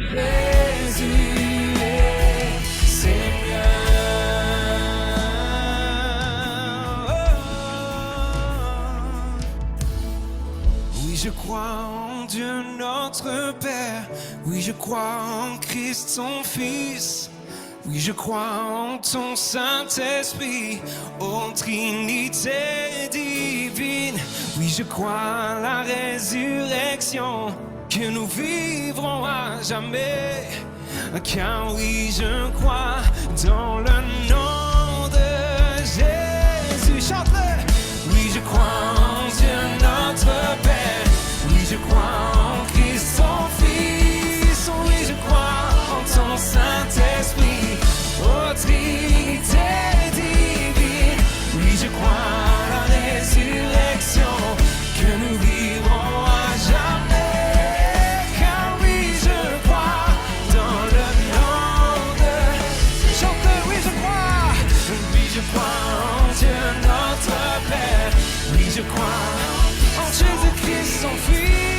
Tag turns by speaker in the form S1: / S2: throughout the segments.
S1: Jésus est Seigneur. Oui, je crois en Dieu notre Père. Oui, je crois en Christ son Fils. Oui, je crois en ton Saint-Esprit, ô Trinité divine. Oui, je crois à la résurrection, que nous vivrons à jamais. Car oui, je crois dans le nom de Jésus. Chante-le! Oui, je crois en Dieu notre Père. Oui, je crois en Christ son Fils. Oui, je crois en ton Saint-Esprit, ô Trinité divine. Oui, je crois à la résurrection, que nous vivrons à jamais. Car oui, je crois dans le nom de... Chante, oui, je crois. Oui, je crois en Dieu notre Père. Oui, je crois en Jésus-Christ son Fils,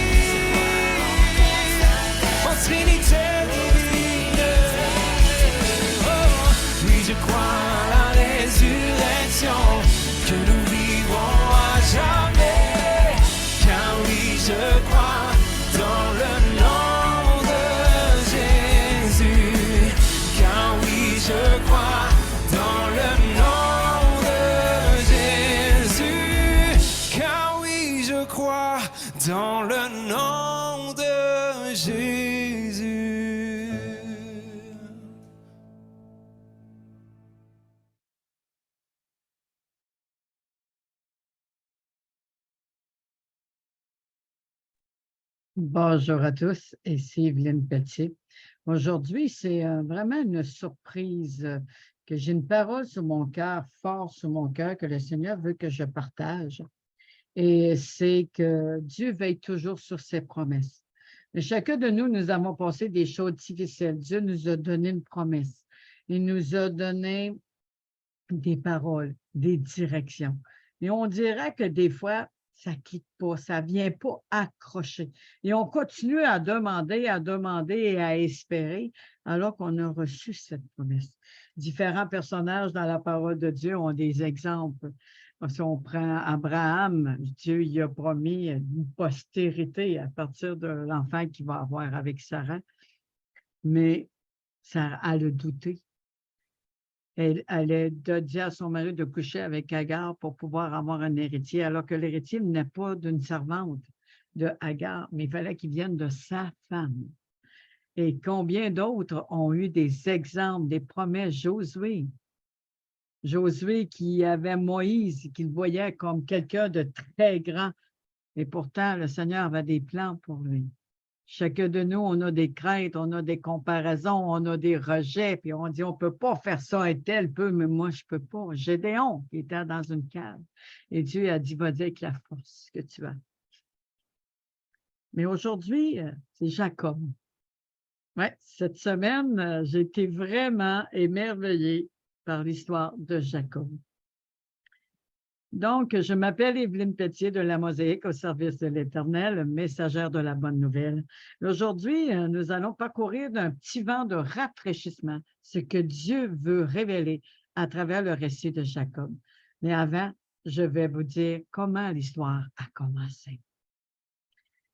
S1: en Trinité divine. Oh, oui, je crois à la résurrection, que nous vivrons à jamais. Car oui, je crois dans le nom de Jésus. Car oui, je crois dans le nom de Jésus. Car oui, je crois dans le nom de Jésus.
S2: Bonjour à tous, ici Evelyne Pelletier. Aujourd'hui, c'est vraiment une surprise que j'ai une parole sur mon cœur, fort sur mon cœur, que le Seigneur veut que je partage. Et c'est que Dieu veille toujours sur ses promesses. Mais chacun de nous, nous avons passé des choses difficiles. Dieu nous a donné une promesse. Il nous a donné des paroles, des directions. Et on dirait que des fois, ça ne quitte pas, ça ne vient pas accrocher. Et on continue à demander et à espérer alors qu'on a reçu cette promesse. Différents personnages dans la parole de Dieu ont des exemples. Si on prend Abraham, Dieu lui a promis une postérité à partir de l'enfant qu'il va avoir avec Sarah. Mais Sarah a le douté. Elle a dit à son mari de coucher avec Agar pour pouvoir avoir un héritier, alors que l'héritier n'est pas d'une servante de Agar, mais il fallait qu'il vienne de sa femme. Et combien d'autres ont eu des exemples, des promesses? Josué qui avait Moïse, qu'il voyait comme quelqu'un de très grand, et pourtant le Seigneur avait des plans pour lui. Chacun de nous, on a des craintes, on a des comparaisons, on a des rejets, puis on dit, on ne peut pas faire ça, un tel peut, mais moi, je ne peux pas. Gédéon, qui était dans une cave, et Dieu a dit, vas-y avec la force que tu as. Mais aujourd'hui, c'est Jacob. Oui, cette semaine, j'ai été vraiment émerveillée par l'histoire de Jacob. Donc, je m'appelle Evelyne Pelletier de la Mosaïque au service de l'Éternel, messagère de la bonne nouvelle. Aujourd'hui, nous allons parcourir d'un petit vent de rafraîchissement ce que Dieu veut révéler à travers le récit de Jacob. Mais avant, je vais vous dire comment l'histoire a commencé.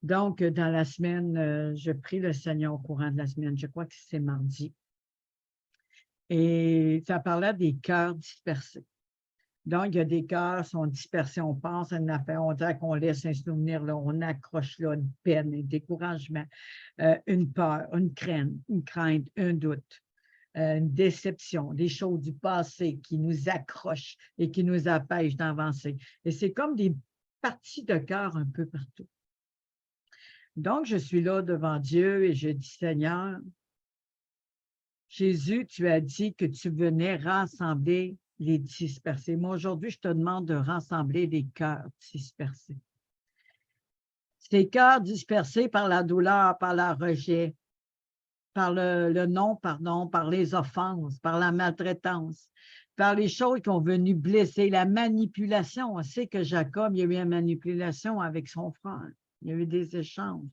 S2: Donc, dans la semaine, je prie le Seigneur au courant de la semaine, je crois que c'est mardi. Et ça parlait des cœurs dispersés. Donc, il y a des cœurs qui sont dispersés, on pense à une affaire, on dirait qu'on laisse un souvenir, là, on accroche là une peine, un découragement, une peur, une crainte, un doute, une déception, des choses du passé qui nous accrochent et qui nous empêchent d'avancer. Et c'est comme des parties de cœur un peu partout. Donc, je suis là devant Dieu et je dis, Seigneur, Jésus, tu as dit que tu venais rassembler les dispersés. Moi, aujourd'hui, je te demande de rassembler les cœurs dispersés. Ces cœurs dispersés par la douleur, par le rejet, par le non-pardon, par les offenses, par la maltraitance, par les choses qui ont venu blesser, la manipulation. On sait que Jacob, il y a eu une manipulation avec son frère. Il y a eu des échanges.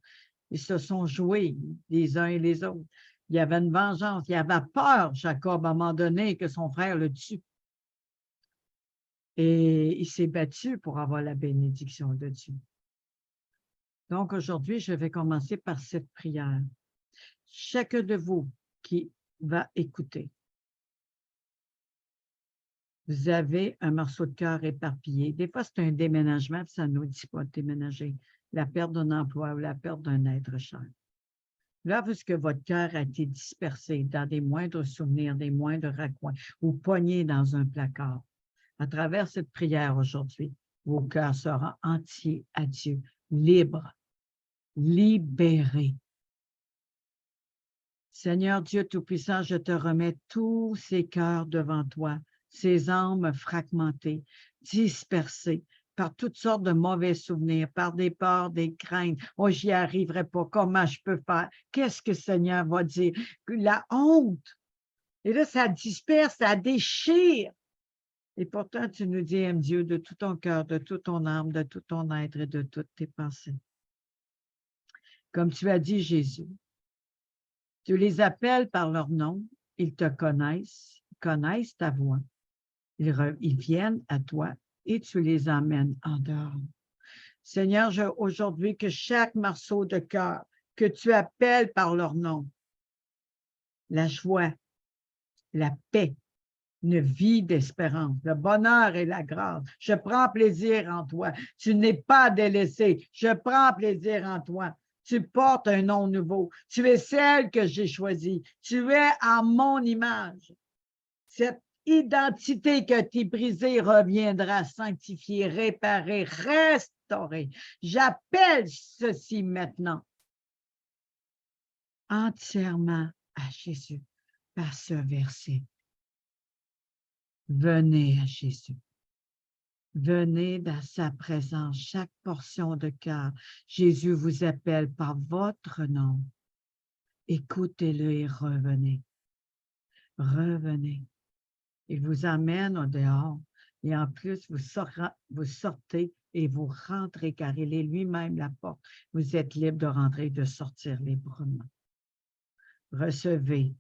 S2: Ils se sont joués les uns et les autres. Il y avait une vengeance. Il avait peur, Jacob, à un moment donné, que son frère le tue. Et il s'est battu pour avoir la bénédiction de Dieu. Donc, aujourd'hui, je vais commencer par cette prière. Chacun de vous qui va écouter, vous avez un morceau de cœur éparpillé. Des fois, c'est un déménagement, puis ça ne nous dit pas de déménager. La perte d'un emploi ou la perte d'un être cher. Là, puisque votre cœur a été dispersé dans des moindres souvenirs, des moindres raccoins, ou pogné dans un placard, à travers cette prière aujourd'hui, vos cœurs seront entiers à Dieu, libres, libérés. Seigneur Dieu Tout-Puissant, je te remets tous ces cœurs devant toi, ces âmes fragmentées, dispersées par toutes sortes de mauvais souvenirs, par des peurs, des craintes. Oh, j'y arriverai pas. Comment je peux faire? Qu'est-ce que le Seigneur va dire? La honte. Et là, ça disperse, ça déchire. Et pourtant, tu nous dis, aime Dieu de tout ton cœur, de toute ton âme, de tout ton être et de toutes tes pensées. Comme tu as dit, Jésus, tu les appelles par leur nom, ils te connaissent ta voix. Ils viennent à toi et tu les emmènes en dehors. Seigneur, aujourd'hui, que chaque morceau de cœur que tu appelles par leur nom, la joie, la paix, une vie d'espérance, le bonheur et la grâce. Je prends plaisir en toi. Tu n'es pas délaissé. Je prends plaisir en toi. Tu portes un nom nouveau. Tu es celle que j'ai choisie. Tu es en mon image. Cette identité que tu as brisée reviendra sanctifiée, réparée, restaurée. J'appelle ceci maintenant entièrement à Jésus par ce verset. Venez à Jésus. Venez dans sa présence, chaque portion de cœur. Jésus vous appelle par votre nom. Écoutez-le et revenez. Revenez. Il vous amène au dehors. Et en plus, vous sortez et vous rentrez, car il est lui-même la porte. Vous êtes libre de rentrer et de sortir librement. Recevez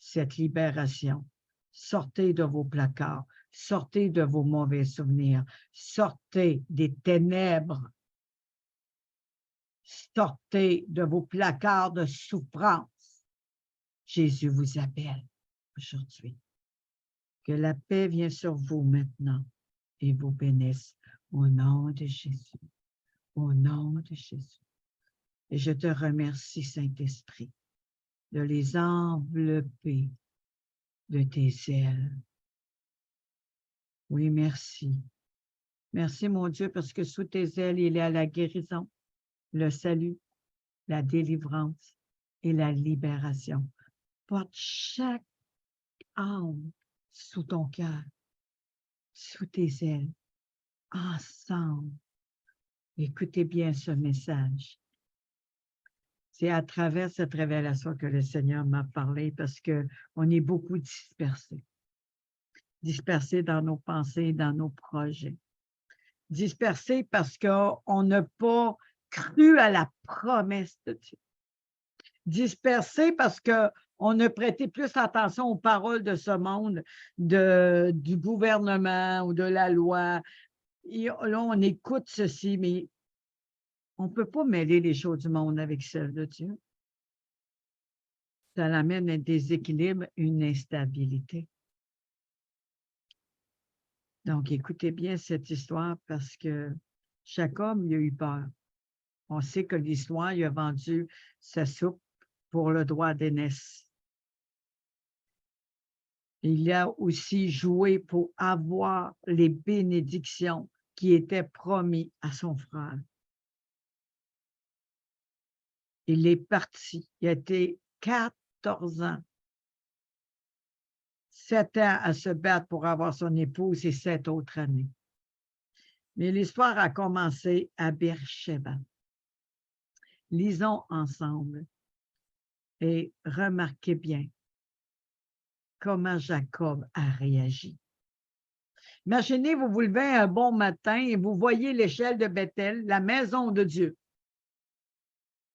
S2: cette libération. Sortez de vos placards. Sortez de vos mauvais souvenirs. Sortez des ténèbres. Sortez de vos placards de souffrance. Jésus vous appelle aujourd'hui. Que la paix vienne sur vous maintenant et vous bénisse au nom de Jésus. Au nom de Jésus. Et je te remercie, Saint-Esprit, de les envelopper de tes ailes. Oui, merci. Merci, mon Dieu, parce que sous tes ailes, il y a la guérison, le salut, la délivrance et la libération. Porte chaque âme sous ton cœur, sous tes ailes, ensemble. Écoutez bien ce message. C'est à travers cette révélation que le Seigneur m'a parlé parce qu'on est beaucoup dispersés. Dispersés dans nos pensées, dans nos projets. Dispersés parce qu'on n'a pas cru à la promesse de Dieu. Dispersés parce qu'on a prêté plus attention aux paroles de ce monde, du gouvernement ou de la loi. Et là, on écoute ceci, mais on ne peut pas mêler les choses du monde avec celles de Dieu. Ça l'amène à un déséquilibre, une instabilité. Donc, écoutez bien cette histoire parce que Jacob, il a eu peur. On sait que l'histoire, il a vendu sa soupe pour le droit d'aînesse. Il a aussi joué pour avoir les bénédictions qui étaient promises à son frère. Il est parti. Il a été 14 ans. 7 ans à se battre pour avoir son épouse et 7 autres années. Mais l'histoire a commencé à Beersheba. Lisons ensemble et remarquez bien comment Jacob a réagi. Imaginez, vous vous levez un bon matin et vous voyez l'échelle de Bethel, la maison de Dieu.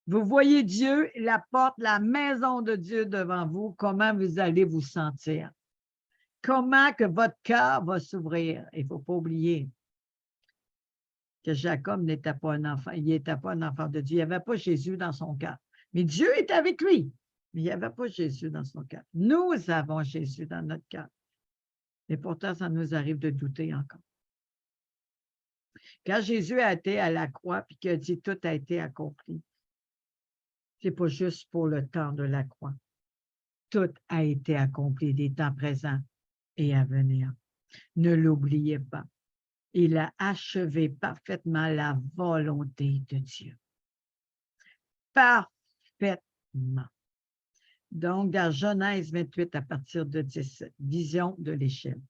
S2: Vous voyez Dieu, la porte, la maison de Dieu devant vous, comment vous allez vous sentir? Comment que votre cœur va s'ouvrir? Il ne faut pas oublier que Jacob n'était pas un enfant, il n'était pas un enfant de Dieu. Il n'y avait pas Jésus dans son cœur. Mais Dieu est avec lui. Mais il n'y avait pas Jésus dans son cœur. Nous avons Jésus dans notre cœur. Mais pourtant, ça nous arrive de douter encore. Quand Jésus a été à la croix et qu'il a dit tout a été accompli, ce n'est pas juste pour le temps de la croix. Tout a été accompli des temps présents et à venir. Ne l'oubliez pas. Il a achevé parfaitement la volonté de Dieu. Parfaitement. Donc, dans Genèse 28, à partir de 17, vision de l'échelle.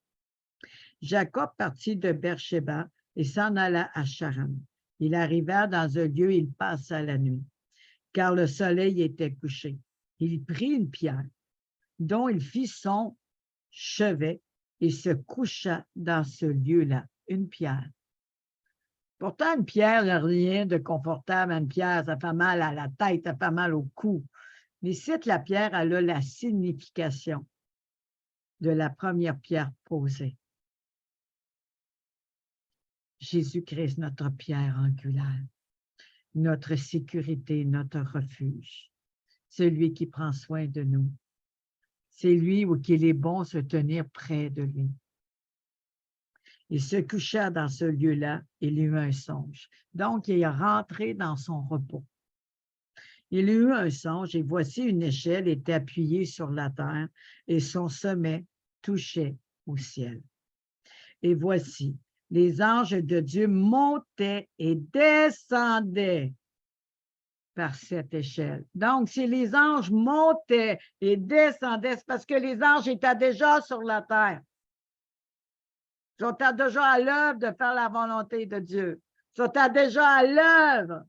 S2: Jacob partit de Beersheba et s'en alla à Charan. Il arriva dans un lieu, il passa la nuit, car le soleil était couché. Il prit une pierre, dont il fit son chevet et se coucha dans ce lieu-là. Une pierre. Pourtant, une pierre, il n'y a rien de confortable. Une pierre, ça fait mal à la tête, ça fait mal au cou. Mais cette la pierre, elle a la signification de la première pierre posée. Jésus-Christ, notre pierre angulaire, notre sécurité, notre refuge. Celui qui prend soin de nous. C'est lui où il est bon se tenir près de lui. Il se coucha dans ce lieu-là, il eut un songe. Donc, il est rentré dans son repos. Il eut un songe, et voici une échelle était appuyée sur la terre, et son sommet touchait au ciel. Et voici, les anges de Dieu montaient et descendaient par cette échelle. Donc, si les anges montaient et descendaient, c'est parce que les anges étaient déjà sur la terre. Ils sont déjà à l'œuvre de faire la volonté de Dieu. Ils sont déjà à l'œuvre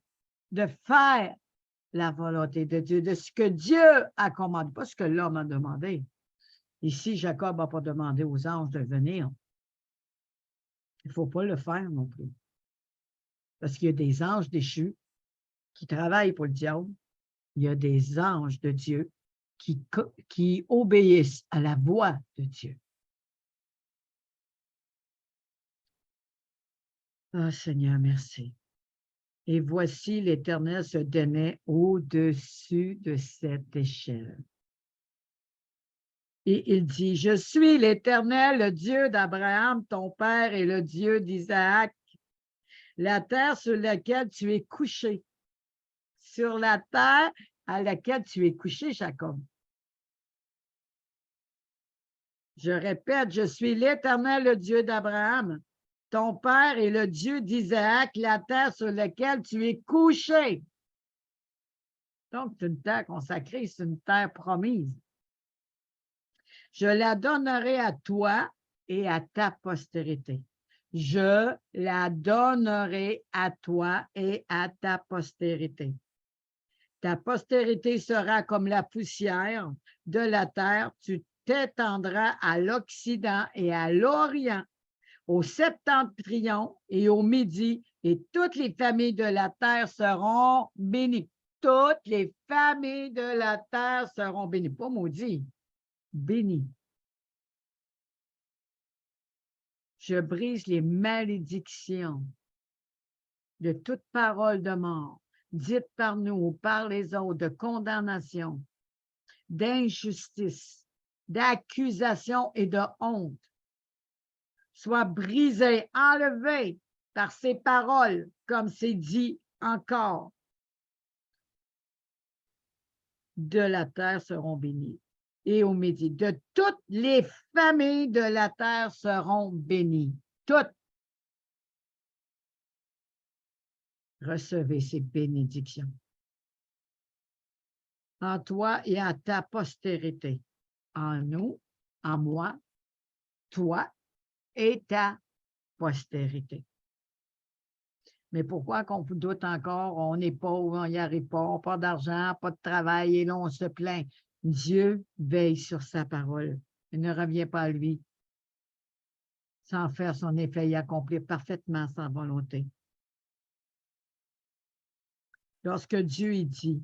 S2: de faire la volonté de Dieu, de ce que Dieu a commandé, pas ce que l'homme a demandé. Ici, Jacob n'a pas demandé aux anges de venir. Il ne faut pas le faire non plus. Parce qu'il y a des anges déchus qui travaillent pour le diable. Il y a des anges de Dieu qui obéissent à la voix de Dieu. Ah, Seigneur, merci. Et voici, l'Éternel se donnait au-dessus de cette échelle. Et il dit, je suis l'Éternel, le Dieu d'Abraham, ton père, et le Dieu d'Isaac, la terre sur laquelle tu es couché. Sur la terre à laquelle tu es couché, Jacob. Je répète, je suis l'Éternel, le Dieu d'Abraham, ton père et le Dieu d'Isaac, la terre sur laquelle tu es couché. Donc, c'est une terre consacrée, c'est une terre promise. Je la donnerai à toi et à ta postérité. Je la donnerai à toi et à ta postérité. Ta postérité sera comme la poussière de la terre. Tu t'étendras à l'Occident et à l'Orient, au septentrion et au midi, et toutes les familles de la terre seront bénies. Toutes les familles de la terre seront bénies. Pas maudit, bénies. Je brise les malédictions de toute parole de mort, dite par nous ou par les autres, de condamnation, d'injustice, d'accusation et de honte, soit brisée, enlevée par ces paroles, comme c'est dit encore. De la terre seront bénies. Et au midi, de toutes les familles de la terre seront bénies. Toutes. Recevez ces bénédictions. En toi et à ta postérité. En nous, en moi, toi et ta postérité. Mais pourquoi qu'on doute encore, on n'est pauvre, on n'y arrive pas d'argent, pas de travail, et là, on se plaint. Dieu veille sur sa parole. Il ne revient pas à lui sans faire son effet et accomplir parfaitement sa volonté. Lorsque Dieu il dit,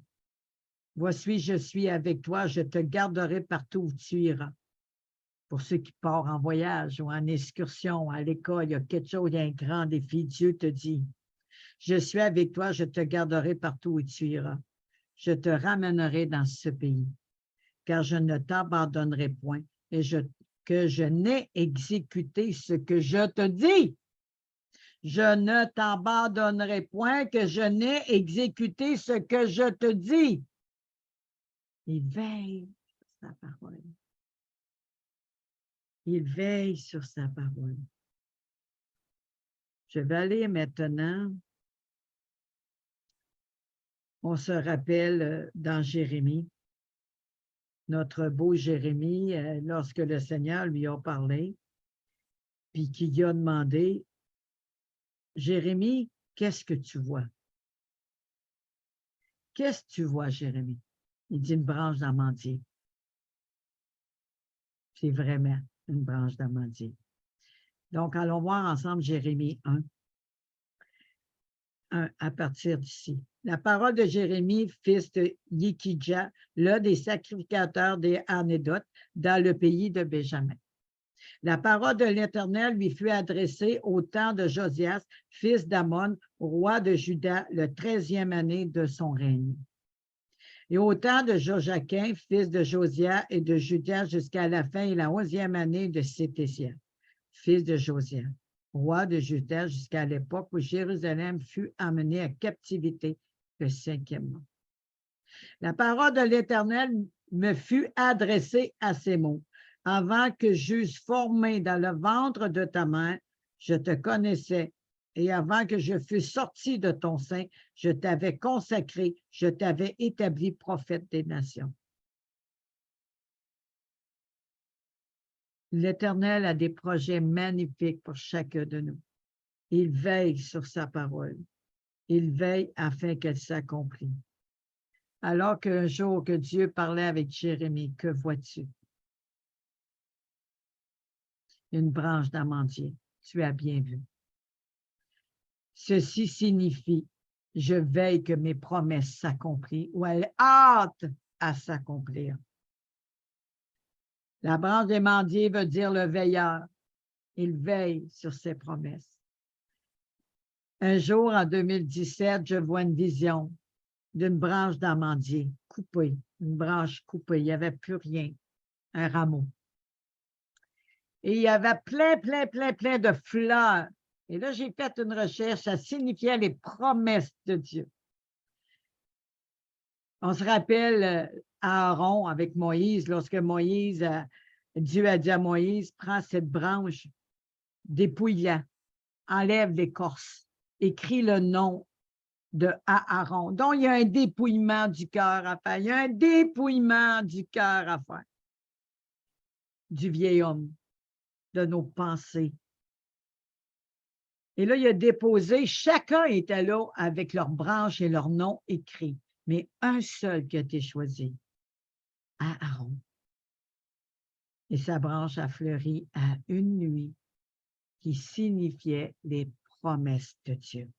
S2: voici, je suis avec toi, je te garderai partout où tu iras. Pour ceux qui partent en voyage ou en excursion, à l'école, il y a quelque chose, il y a un grand défi. Dieu te dit, je suis avec toi, je te garderai partout où tu iras. Je te ramènerai dans ce pays, car je ne t'abandonnerai point et que je n'ai exécuté ce que je te dis. Je ne t'abandonnerai point, que je n'ai exécuté ce que je te dis. Il veille sur sa parole. Il veille sur sa parole. Je vais aller maintenant. On se rappelle dans Jérémie, notre beau Jérémie, lorsque le Seigneur lui a parlé, puis qu'il a demandé, Jérémie, qu'est-ce que tu vois? Qu'est-ce que tu vois, Jérémie? Il dit une branche d'amandier. C'est vraiment une branche d'amandier. Donc, allons voir ensemble Jérémie 1 à partir d'ici. La parole de Jérémie, fils de Yikidja, l'un des sacrificateurs des Anédotes, dans le pays de Benjamin. La parole de l'Éternel lui fut adressée au temps de Josias, fils d'Amon, roi de Juda, le 13e année de son règne. Et au temps de Joachim, fils de Josia et de Juda, jusqu'à la fin et la 11e année de Sédécia, fils de Josia, roi de Juda, jusqu'à l'époque où Jérusalem fut amenée à captivité le 5e mois. La parole de l'Éternel me fut adressée à ces mots. Avant que j'eusse formé dans le ventre de ta mère, je te connaissais, et avant que je fusse sorti de ton sein, je t'avais consacré, je t'avais établi prophète des nations. L'Éternel a des projets magnifiques pour chacun de nous. Il veille sur sa parole. Il veille afin qu'elle s'accomplisse. Alors qu'un jour que Dieu parlait avec Jérémie, que vois-tu? Une branche d'amandier. Tu as bien vu. Ceci signifie, je veille que mes promesses s'accomplissent ou elles hâtent à s'accomplir. La branche d'amandier veut dire le veilleur. Il veille sur ses promesses. Un jour, en 2017, je vois une vision d'une branche d'amandier coupée, une branche coupée. Il n'y avait plus rien, un rameau. Et il y avait plein de fleurs. Et là, j'ai fait une recherche, ça signifiait les promesses de Dieu. On se rappelle Aaron avec Moïse, lorsque Dieu a dit à Moïse, prends cette branche, dépouille-la, enlève l'écorce, écris le nom de Aaron. Donc, il y a un dépouillement du cœur à faire. Il y a un dépouillement du cœur à faire, du vieil homme, de nos pensées. Et là, il a déposé, chacun était là avec leurs branches et leur nom écrits, mais un seul qui a été choisi, Aaron. Et sa branche a fleuri à une nuit qui signifiait les promesses de Dieu.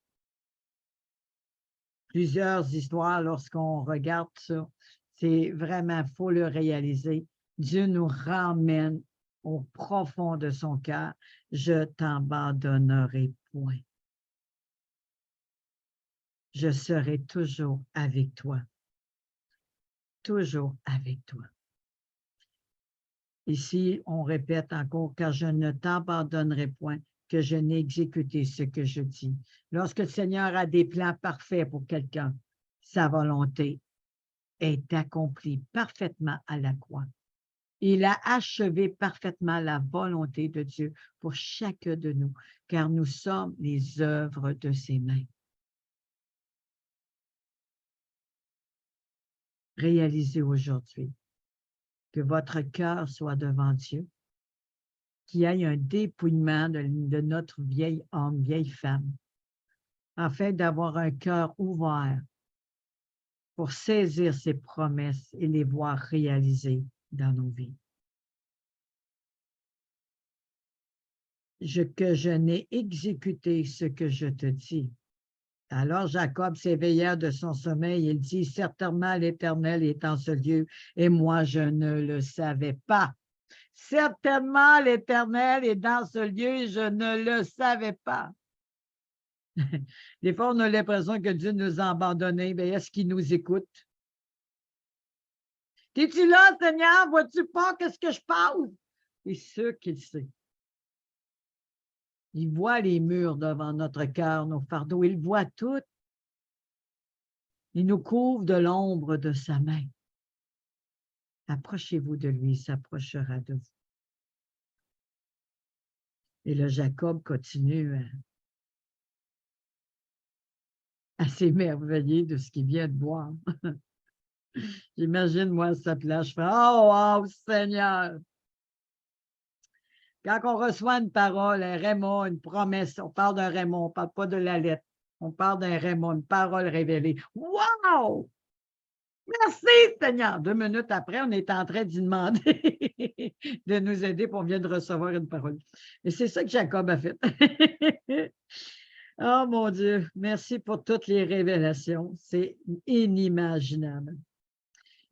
S2: Plusieurs histoires, lorsqu'on regarde ça, c'est vraiment, il faut le réaliser. Dieu nous ramène au profond de son cœur. Je t'abandonnerai point. Je serai toujours avec toi. Toujours avec toi. Ici, on répète encore, car je ne t'abandonnerai point, que je n'ai exécuté ce que je dis. Lorsque le Seigneur a des plans parfaits pour quelqu'un, sa volonté est accomplie parfaitement à la croix. Il a achevé parfaitement la volonté de Dieu pour chacun de nous, car nous sommes les œuvres de ses mains. Réalisez aujourd'hui que votre cœur soit devant Dieu, qu'il y ait un dépouillement de notre vieil homme, vieille femme, afin d'avoir un cœur ouvert pour saisir ses promesses et les voir réalisées dans nos vies. Que je n'ai exécuté ce que je te dis. Alors Jacob s'éveilla de son sommeil. Il dit, certainement l'Éternel est en ce lieu, et moi je ne le savais pas. Certainement l'Éternel est dans ce lieu, et je ne le savais pas. Des fois, on a l'impression que Dieu nous a abandonnés. Mais est-ce qu'il nous écoute? Es-tu là, Seigneur? Vois-tu pas qu'est-ce que je passe? C'est sûr qu'il sait. Il voit les murs devant notre cœur, nos fardeaux. Il voit tout. Il nous couvre de l'ombre de sa main. Approchez-vous de lui, il s'approchera de vous. Et le Jacob continue à s'émerveiller de ce qu'il vient de voir. J'imagine, moi, à sa place, je fais « Oh, wow, Seigneur! » Quand on reçoit une parole, un réma, une promesse, on parle d'un réma, on ne parle pas de la lettre. On parle d'un réma, une parole révélée. Wow! Merci, Seigneur! 2 minutes après, on est en train d'y demander de nous aider, puis on vient de recevoir une parole. Et c'est ça que Jacob a fait. Oh mon Dieu, merci pour toutes les révélations. C'est inimaginable.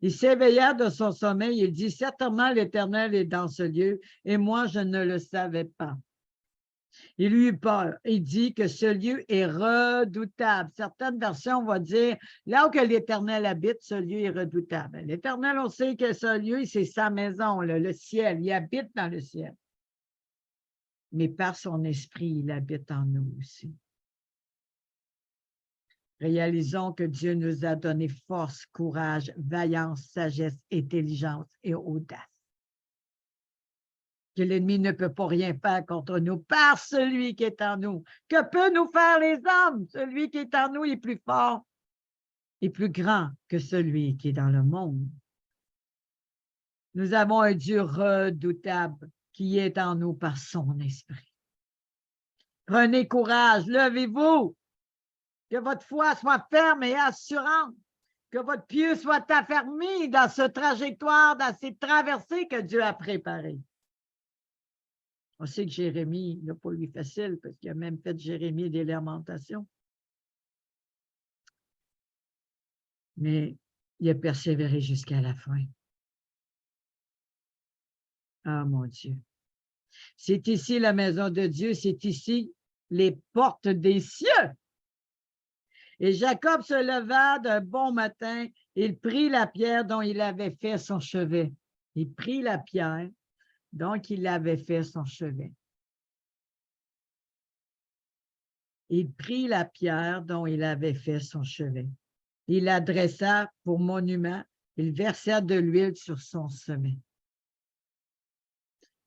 S2: Il s'éveilla de son sommeil, il dit, certainement l'Éternel est dans ce lieu, et moi je ne le savais pas. Il eut peur. Il dit que ce lieu est redoutable. Certaines versions vont dire, là où que l'Éternel habite, ce lieu est redoutable. L'Éternel, on sait que ce lieu, c'est sa maison, le ciel. Il habite dans le ciel. Mais par son esprit, il habite en nous aussi. Réalisons que Dieu nous a donné force, courage, vaillance, sagesse, intelligence et audace. Que l'ennemi ne peut pas rien faire contre nous par celui qui est en nous. Que peut nous faire les hommes? Celui qui est en nous est plus fort et plus grand que celui qui est dans le monde. Nous avons un Dieu redoutable qui est en nous par son esprit. Prenez courage, levez-vous. Que votre foi soit ferme et assurante. Que votre pied soit affermi dans ce trajectoire, dans ces traversées que Dieu a préparées. On sait que Jérémie n'a pas eu facile parce qu'il a même fait Jérémie des lamentations. Mais il a persévéré jusqu'à la fin. Ah, mon Dieu. C'est ici la maison de Dieu, c'est ici les portes des cieux. Et Jacob se leva d'un bon matin, il prit la pierre dont il avait fait son chevet. Il prit la pierre dont il avait fait son chevet. Il prit la pierre dont il avait fait son chevet. Il la dressa pour monument, il versa de l'huile sur son sommet.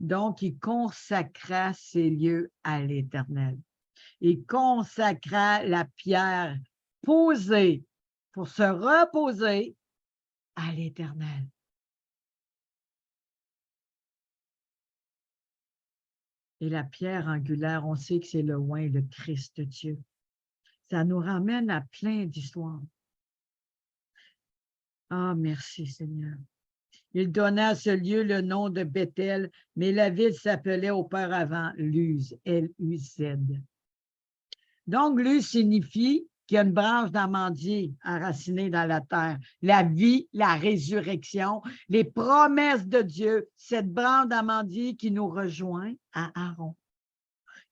S2: Donc, il consacra ces lieux à l'Éternel. Il consacra la pierre posée pour se reposer à l'Éternel. Et la pierre angulaire, on sait que c'est le oint, le Christ de Dieu. Ça nous ramène à plein d'histoires. Ah, merci Seigneur. Il donna à ce lieu le nom de Bethel, mais la ville s'appelait auparavant Luz, L-U-Z. Donc, Luz signifie qu'il y a une branche d'amandier enracinée dans la terre. La vie, la résurrection, les promesses de Dieu, cette branche d'amandier qui nous rejoint à Aaron,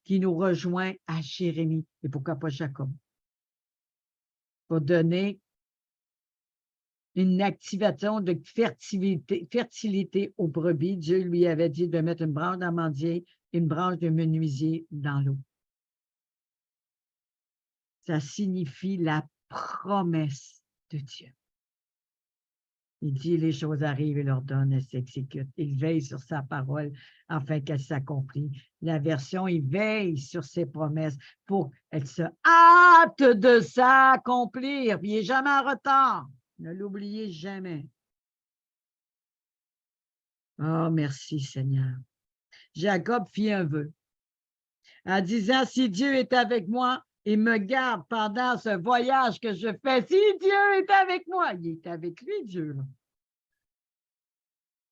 S2: qui nous rejoint à Jérémie, et pourquoi pas Jacob, pour donner une activation de fertilité aux brebis. Dieu lui avait dit de mettre une branche d'amandier et une branche de menuisier dans l'eau. Ça signifie la promesse de Dieu. Il dit, les choses arrivent, il ordonne, elles s'exécutent. Il veille sur sa parole afin qu'elle s'accomplisse. La version, il veille sur ses promesses pour qu'elles se hâtent de s'accomplir. Puis il n'est jamais en retard. Ne l'oubliez jamais. Oh, merci Seigneur. Jacob fit un vœu en disant, si Dieu est avec moi, il me garde pendant ce voyage que je fais. Si Dieu est avec moi, il est avec lui, Dieu. Là.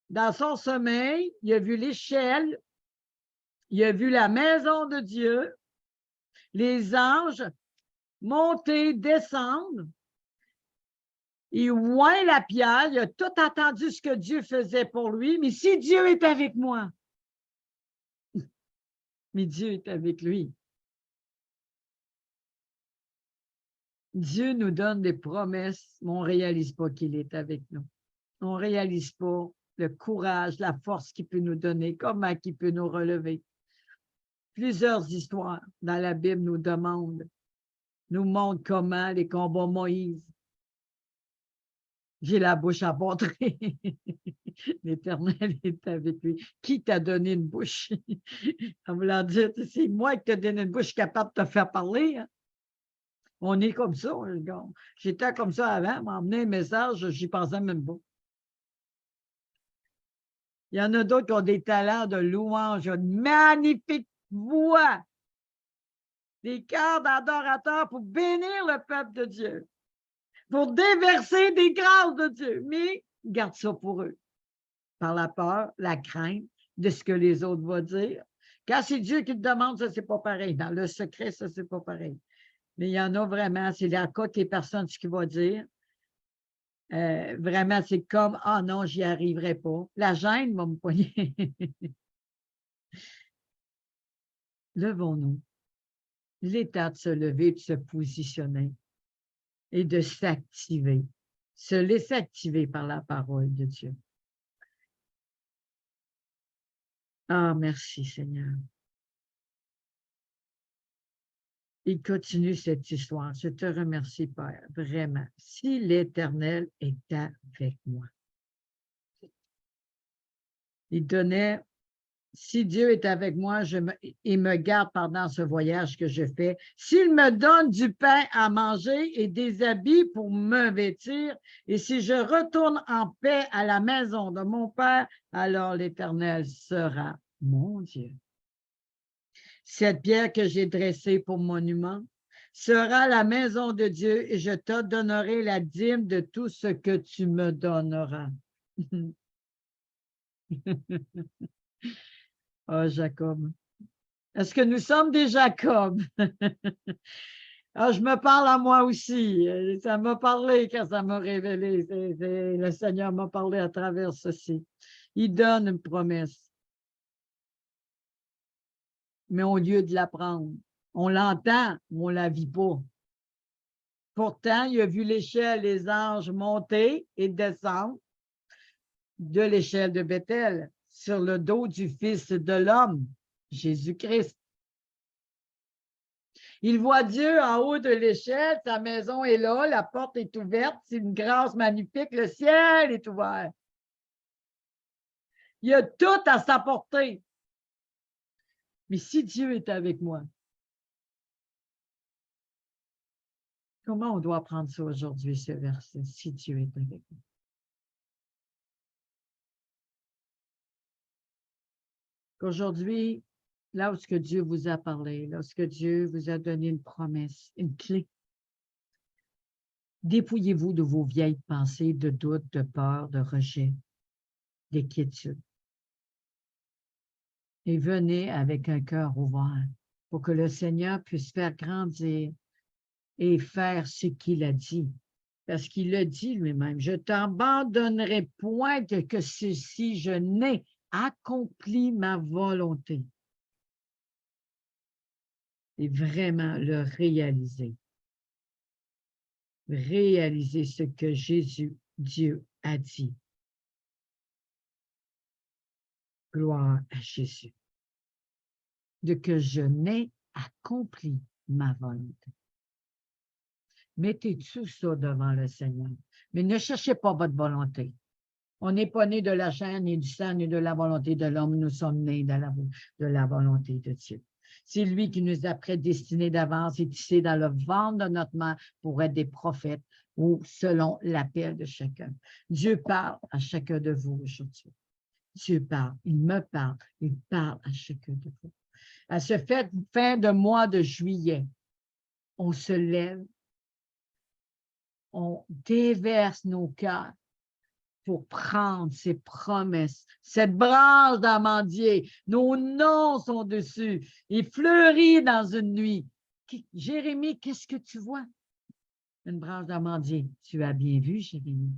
S2: Dans son sommeil, il a vu l'échelle, il a vu la maison de Dieu, les anges, monter, descendre. Il oint la pierre, il a tout entendu ce que Dieu faisait pour lui, mais si Dieu est avec moi, mais Dieu est avec lui. Dieu nous donne des promesses, mais on ne réalise pas qu'il est avec nous. On ne réalise pas le courage, la force qu'il peut nous donner, comment il peut nous relever. Plusieurs histoires dans la Bible nous montrent comment les combats Moïse. J'ai la bouche à montrer. L'Éternel est avec lui. Qui t'a donné une bouche? En voulant dire, c'est moi qui t'ai donné une bouche capable de te faire parler. Hein? On est comme ça. J'étais comme ça avant, m'emmener un message, j'y pensais même pas. Il y en a d'autres qui ont des talents de louange, une magnifique voix, des cœurs d'adorateurs pour bénir le peuple de Dieu, pour déverser des grâces de Dieu. Mais ils gardent ça pour eux, par la peur, la crainte de ce que les autres vont dire. Quand c'est Dieu qui te demande, ça, c'est pas pareil. Dans le secret, ça, c'est pas pareil. Mais il y en a vraiment, c'est la côté des personnes ce qu'ils vont dire. Vraiment, c'est comme, ah non, j'y arriverai pas. La gêne va me poigner. Levons-nous. Il est temps de se lever, de se positionner et de s'activer. Se laisser activer par la parole de Dieu. Ah, merci Seigneur. Il continue cette histoire. Je te remercie, Père, vraiment. Si l'Éternel est avec moi. Il donnait, si Dieu est avec moi, il me garde pendant ce voyage que je fais. S'il me donne du pain à manger et des habits pour me vêtir, et si je retourne en paix à la maison de mon Père, alors l'Éternel sera mon Dieu. Cette pierre que j'ai dressée pour monument sera la maison de Dieu et je te donnerai la dîme de tout ce que tu me donneras. Oh, Jacob. Est-ce que nous sommes des Jacob? Ah, je me parle à moi aussi. Ça m'a parlé quand ça m'a révélé. Le Seigneur m'a parlé à travers ceci. Il donne une promesse. Mais au lieu de la prendre, on l'entend, mais on ne la vit pas. Pourtant, il a vu l'échelle, les anges monter et descendre de l'échelle de Bethel sur le dos du Fils de l'homme, Jésus-Christ. Il voit Dieu en haut de l'échelle, sa maison est là, la porte est ouverte, c'est une grâce magnifique, le ciel est ouvert. Il y a tout à sa portée. Mais si Dieu est avec moi, comment on doit prendre ça aujourd'hui, ce verset, si Dieu est avec moi? Qu'aujourd'hui, lorsque Dieu vous a parlé, lorsque Dieu vous a donné une promesse, une clé, dépouillez-vous de vos vieilles pensées de doute, de peur, de rejet, d'inquiétude. Et venez avec un cœur ouvert pour que le Seigneur puisse faire grandir et faire ce qu'il a dit. Parce qu'il l'a dit lui-même, je t'abandonnerai point que ceci, je n'ai accompli ma volonté. Et vraiment le réaliser. Réaliser ce que Jésus, Dieu, a dit. Gloire à Jésus. De que je n'ai accompli ma volonté. Mettez tout ça devant le Seigneur. Mais ne cherchez pas votre volonté. On n'est pas né de la chair, ni du sang, ni de la volonté de l'homme. Nous sommes nés de la volonté de Dieu. C'est lui qui nous a prédestinés d'avance et tissés dans le ventre de notre mère pour être des prophètes ou selon l'appel de chacun. Dieu parle à chacun de vous aujourd'hui. Dieu parle, il me parle, il parle à chacun de vous. À ce fait, fin de mois de juillet, on se lève, on déverse nos cœurs pour prendre ces promesses, cette branche d'amandier, nos noms sont dessus, il fleurit dans une nuit. Jérémie, qu'est-ce que tu vois? Une branche d'amandier. Tu as bien vu, Jérémie.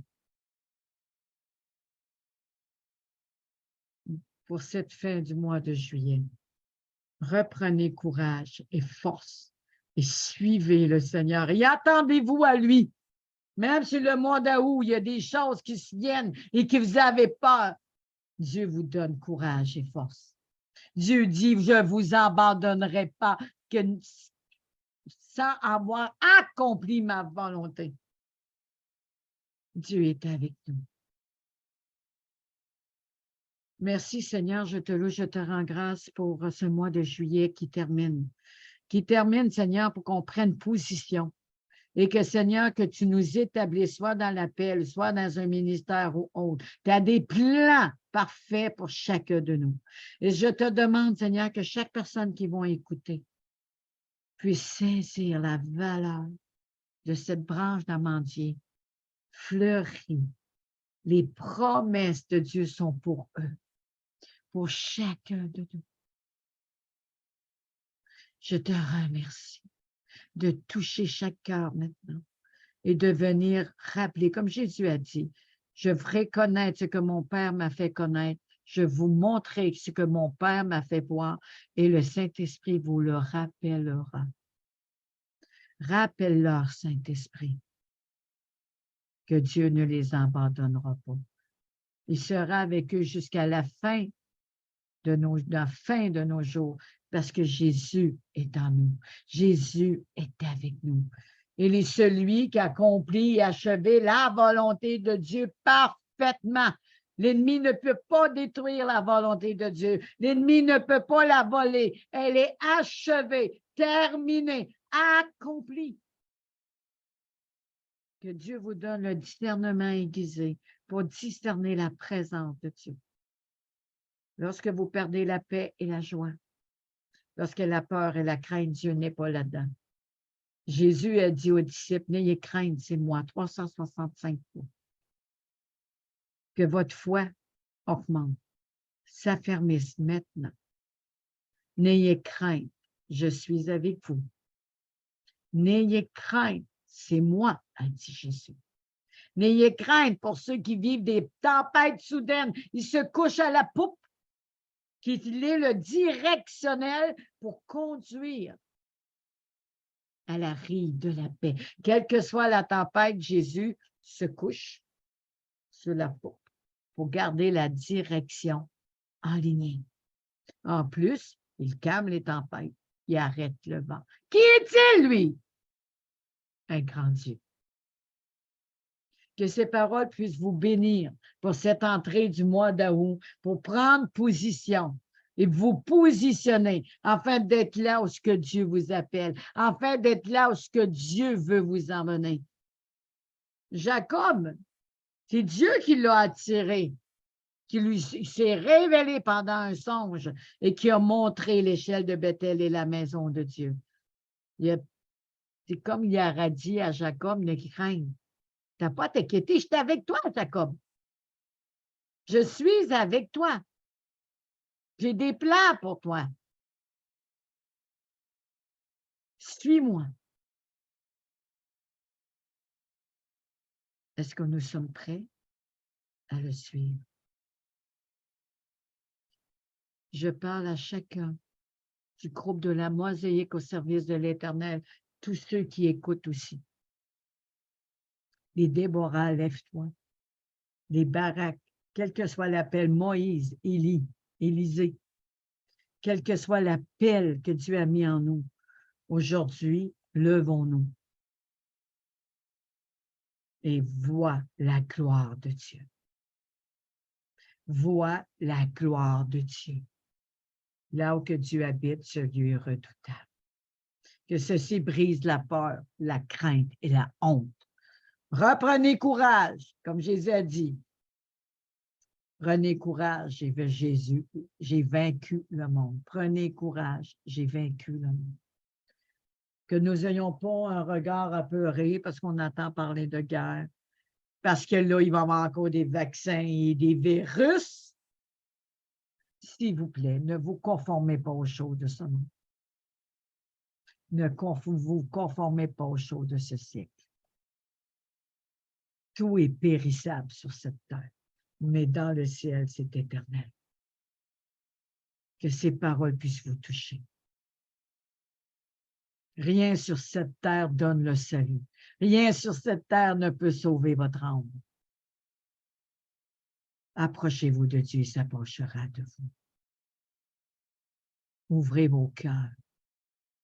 S2: Pour cette fin du mois de juillet, reprenez courage et force et suivez le Seigneur et attendez-vous à lui. Même si le mois d'août, il y a des choses qui se viennent et que vous avez peur, Dieu vous donne courage et force. Dieu dit, je ne vous abandonnerai pas que, sans avoir accompli ma volonté. Dieu est avec nous. Merci Seigneur, je te loue, je te rends grâce pour ce mois de juillet qui termine. Qui termine, Seigneur, pour qu'on prenne position. Et que, Seigneur, que tu nous établisses, soit dans l'appel, soit dans un ministère ou autre. Tu as des plans parfaits pour chacun de nous. Et je te demande, Seigneur, que chaque personne qui va écouter puisse saisir la valeur de cette branche d'amandier fleurie. Les promesses de Dieu sont pour eux, pour chacun de nous. Je te remercie de toucher chaque cœur maintenant et de venir rappeler, comme Jésus a dit, je ferai connaître ce que mon Père m'a fait connaître, je vous montrerai ce que mon Père m'a fait voir et le Saint-Esprit vous le rappellera. Rappelle-leur, Saint-Esprit, que Dieu ne les abandonnera pas. Il sera avec eux jusqu'à la fin de nos jours, parce que Jésus est en nous. Jésus est avec nous. Il est celui qui accomplit et achevé la volonté de Dieu parfaitement. L'ennemi ne peut pas détruire la volonté de Dieu. L'ennemi ne peut pas la voler. Elle est achevée, terminée, accomplie. Que Dieu vous donne le discernement aiguisé pour discerner la présence de Dieu. Lorsque vous perdez la paix et la joie, lorsque la peur et la crainte, Dieu n'est pas là-dedans. Jésus a dit aux disciples, n'ayez crainte, c'est moi, 365 fois. Que votre foi augmente, s'affermisse maintenant. N'ayez crainte, je suis avec vous. N'ayez crainte, c'est moi, a dit Jésus. N'ayez crainte pour ceux qui vivent des tempêtes soudaines. Ils se couchent à la poupe, qu'il est le directionnel pour conduire à la rive de la paix. Quelle que soit la tempête, Jésus se couche sur la poupe pour garder la direction en ligne. En plus, il calme les tempêtes, il arrête le vent. Qui est-il, lui? Un grand Dieu. Que ces paroles puissent vous bénir pour cette entrée du mois d'août, pour prendre position et vous positionner afin d'être là où ce que Dieu vous appelle, afin d'être là où ce que Dieu veut vous emmener. Jacob, c'est Dieu qui l'a attiré, qui lui s'est révélé pendant un songe et qui a montré l'échelle de Bethel et la maison de Dieu. C'est comme il a dit à Jacob, ne crains. Tu n'as pas à t'inquiéter, je suis avec toi, Jacob. Je suis avec toi. J'ai des plans pour toi. Suis-moi. Est-ce que nous sommes prêts à le suivre? Je parle à chacun du groupe de la mosaïque au service de l'Éternel, tous ceux qui écoutent aussi. Les Déborah, lève-toi. Les Barak, quel que soit l'appel, Moïse, Élie, Élisée, quel que soit l'appel que Dieu a mis en nous, aujourd'hui, levons-nous et vois la gloire de Dieu. Vois la gloire de Dieu. Là où que Dieu habite, ce lieu est redoutable. Que ceci brise la peur, la crainte et la honte. Reprenez courage, comme Jésus a dit. Prenez courage, j'ai vaincu le monde. Prenez courage, j'ai vaincu le monde. Que nous n'ayons pas un regard apeuré parce qu'on entend parler de guerre, parce que là, il va y avoir encore des vaccins et des virus. S'il vous plaît, ne vous conformez pas aux choses de ce monde. Ne vous conformez pas aux choses de ce siècle. Tout est périssable sur cette terre, mais dans le ciel, c'est éternel. Que ces paroles puissent vous toucher. Rien sur cette terre donne le salut. Rien sur cette terre ne peut sauver votre âme. Approchez-vous de Dieu, il s'approchera de vous. Ouvrez vos cœurs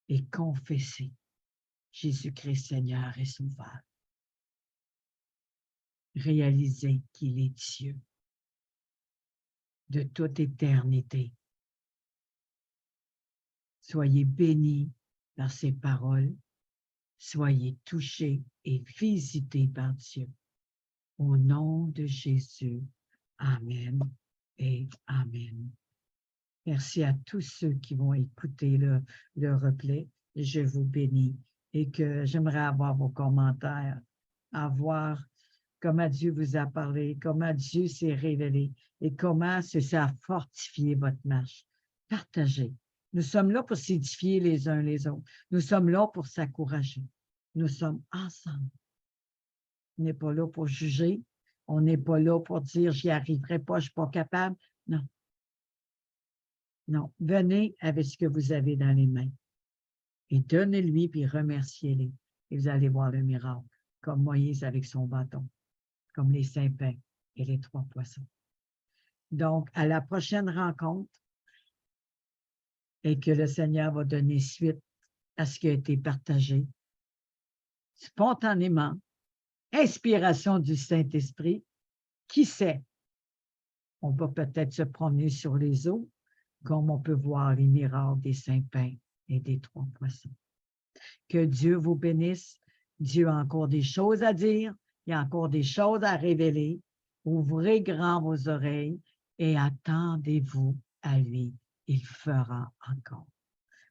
S2: et confessez Jésus-Christ Seigneur et Sauveur. Réalisez qu'il est Dieu de toute éternité. Soyez bénis par ces paroles. Soyez touchés et visités par Dieu. Au nom de Jésus. Amen et Amen. Merci à tous ceux qui vont écouter le replay. Je vous bénis et que j'aimerais avoir vos commentaires, avoir comment Dieu vous a parlé, comment Dieu s'est révélé et comment ça a fortifié votre marche. Partagez. Nous sommes là pour s'édifier les uns les autres. Nous sommes là pour s'encourager. Nous sommes ensemble. On n'est pas là pour juger. On n'est pas là pour dire « j'y arriverai pas, je ne suis pas capable ». Non. Non. Venez avec ce que vous avez dans les mains et donnez-lui puis remerciez-les. Et vous allez voir le miracle, comme Moïse avec son bâton, comme les 5 pains et les 3 poissons. Donc, à la prochaine rencontre, et que le Seigneur va donner suite à ce qui a été partagé, spontanément, inspiration du Saint-Esprit, qui sait, on va peut-être se promener sur les eaux, comme on peut voir les miracles des 5 pains et des 3 poissons. Que Dieu vous bénisse. Dieu a encore des choses à dire, il y a encore des choses à révéler. Ouvrez grand vos oreilles et attendez-vous à lui. Il fera encore.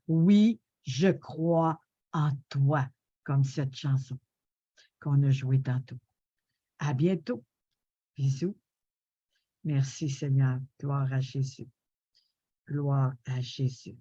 S2: Oui, je crois en toi, comme cette chanson qu'on a jouée tantôt. À bientôt. Bisous. Merci Seigneur. Gloire à Jésus. Gloire à Jésus.